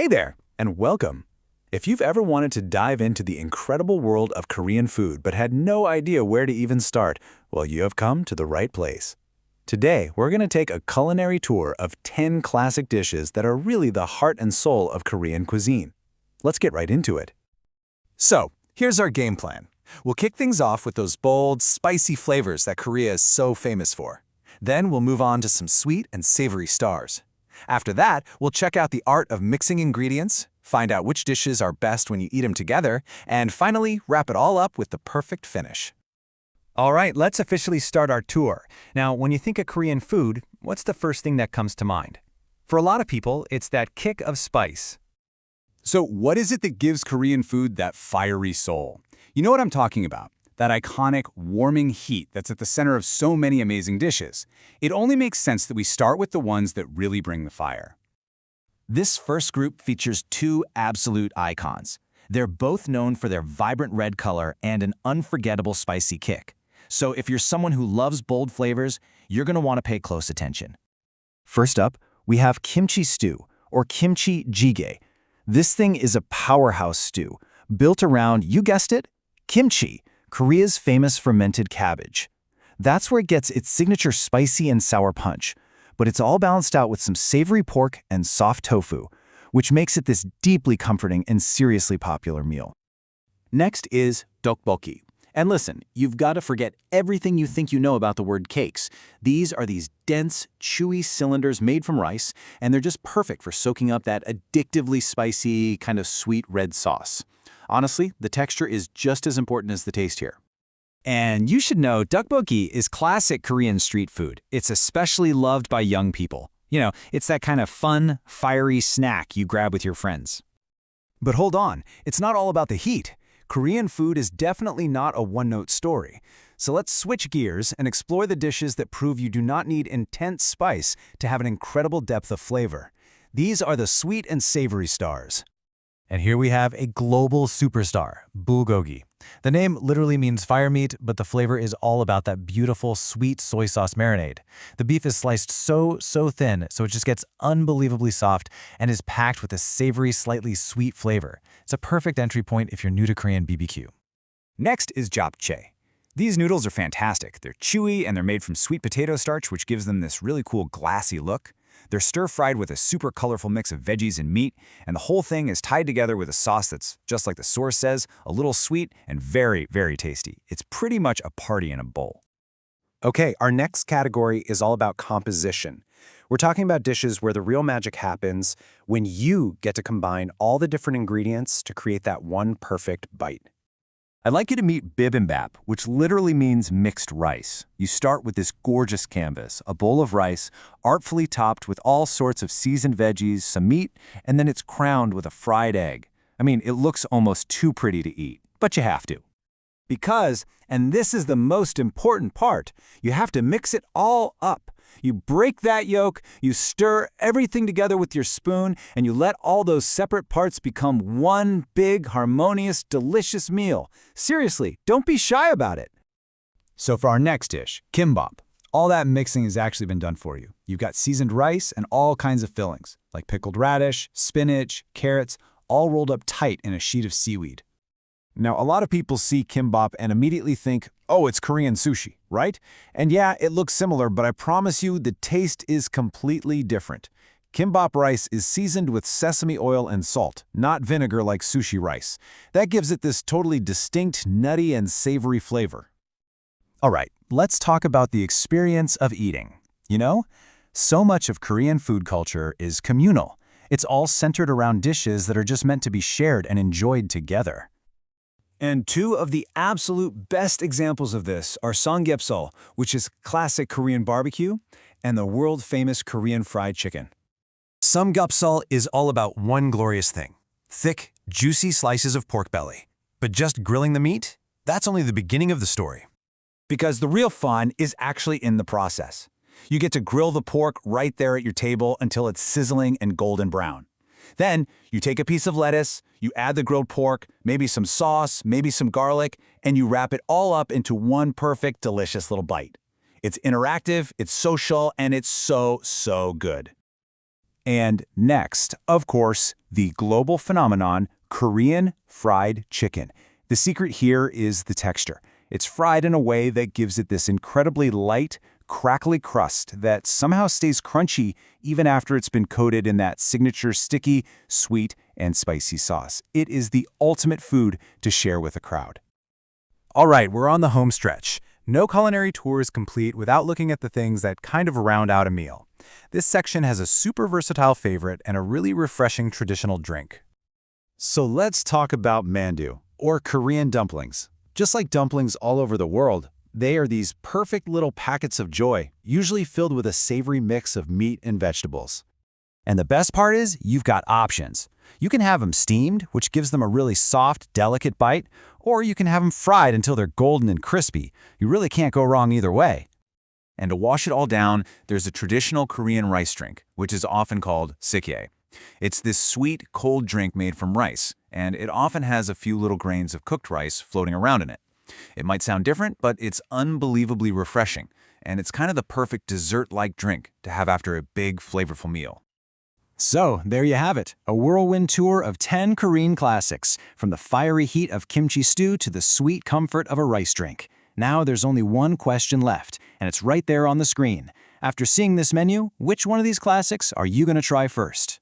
Hey there, and welcome. If you've ever wanted to dive into the incredible world of Korean food but had no idea where to even start, well, you have come to the right place. Today, we're going to take a culinary tour of 10 classic dishes that are really the heart and soul of Korean cuisine. Let's get right into it. So, here's our game plan. We'll kick things off with those bold, spicy flavors that Korea is so famous for. Then we'll move on to some sweet and savory stars. After that, we'll check out the art of mixing ingredients, find out which dishes are best when you eat them together, and finally, wrap it all up with the perfect finish. All right, let's officially start our tour. Now, when you think of Korean food, what's the first thing that comes to mind? For a lot of people, it's that kick of spice. So, what is it that gives Korean food that fiery soul? You know what I'm talking about. That iconic, warming heat that's at the center of so many amazing dishes. It only makes sense that we start with the ones that really bring the fire. This first group features two absolute icons. They're both known for their vibrant red color and an unforgettable spicy kick. So if you're someone who loves bold flavors, you're going to want to pay close attention. First up, we have kimchi stew, or kimchi jjigae. This thing is a powerhouse stew, built around, you guessed it, kimchi, Korea's famous fermented cabbage. That's where it gets its signature spicy and sour punch, but it's all balanced out with some savory pork and soft tofu, which makes it this deeply comforting and seriously popular meal. Next is tteokbokki. And listen, you've got to forget everything you think you know about the word cakes. These are these dense, chewy cylinders made from rice, and they're just perfect for soaking up that addictively spicy, kind of sweet red sauce. Honestly, the texture is just as important as the taste here. And you should know tteokbokki is classic Korean street food. It's especially loved by young people. You know, it's that kind of fun, fiery snack you grab with your friends. But hold on, it's not all about the heat. Korean food is definitely not a one-note story. So let's switch gears and explore the dishes that prove you do not need intense spice to have an incredible depth of flavor. These are the sweet and savory stars. And here we have a global superstar, bulgogi. The name literally means fire meat, but the flavor is all about that beautiful sweet soy sauce marinade. The beef is sliced so thin, so it just gets unbelievably soft and is packed with a savory, slightly sweet flavor. It's a perfect entry point if you're new to Korean BBQ. Next is japchae. These noodles are fantastic. They're chewy and they're made from sweet potato starch, which gives them this really cool glassy look. They're stir-fried with a super colorful mix of veggies and meat, and the whole thing is tied together with a sauce that's, just like the source says, a little sweet and very, very tasty. It's pretty much a party in a bowl. Okay, our next category is all about composition. We're talking about dishes where the real magic happens when you get to combine all the different ingredients to create that one perfect bite. I'd like you to meet bibimbap, which literally means mixed rice. You start with this gorgeous canvas, a bowl of rice, artfully topped with all sorts of seasoned veggies, some meat, and then it's crowned with a fried egg. I mean, it looks almost too pretty to eat, but you have to. Because, and this is the most important part, you have to mix it all up. You break that yolk, you stir everything together with your spoon, and you let all those separate parts become one big, harmonious, delicious meal. Seriously, don't be shy about it. So for our next dish, kimbap, all that mixing has actually been done for you. You've got seasoned rice and all kinds of fillings, like pickled radish, spinach, carrots, all rolled up tight in a sheet of seaweed. Now, a lot of people see kimbap and immediately think, oh, it's Korean sushi, right? And yeah, it looks similar, but I promise you the taste is completely different. Kimbap rice is seasoned with sesame oil and salt, not vinegar like sushi rice. That gives it this totally distinct, nutty, and savory flavor. All right, let's talk about the experience of eating. You know, so much of Korean food culture is communal. It's all centered around dishes that are just meant to be shared and enjoyed together. And two of the absolute best examples of this are samgyeopsal, which is classic Korean barbecue, and the world-famous Korean fried chicken. Samgyeopsal is all about one glorious thing: thick, juicy slices of pork belly. But just grilling the meat? That's only the beginning of the story. Because the real fun is actually in the process. You get to grill the pork right there at your table until it's sizzling and golden brown. Then, you take a piece of lettuce, you add the grilled pork, maybe some sauce, maybe some garlic, and you wrap it all up into one perfect, delicious little bite. It's interactive, it's social, and it's so good. And next, of course, the global phenomenon, Korean fried chicken. The secret here is the texture. It's fried in a way that gives it this incredibly light, crackly crust that somehow stays crunchy even after it's been coated in that signature sticky, sweet, and spicy sauce. It is the ultimate food to share with a crowd. All right, we're on the home stretch. No culinary tour is complete without looking at the things that kind of round out a meal. This section has a super versatile favorite and a really refreshing traditional drink. So let's talk about mandu, or Korean dumplings. Just like dumplings all over the world, they are these perfect little packets of joy, usually filled with a savory mix of meat and vegetables. And the best part is, you've got options. You can have them steamed, which gives them a really soft, delicate bite, or you can have them fried until they're golden and crispy. You really can't go wrong either way. And to wash it all down, there's a traditional Korean rice drink, which is often called sikye. It's this sweet, cold drink made from rice, and it often has a few little grains of cooked rice floating around in it. It might sound different, but it's unbelievably refreshing, and it's kind of the perfect dessert-like drink to have after a big, flavorful meal. So, there you have it, a whirlwind tour of 10 Korean classics, from the fiery heat of kimchi stew to the sweet comfort of a rice drink. Now there's only one question left, and it's right there on the screen. After seeing this menu, which one of these classics are you going to try first?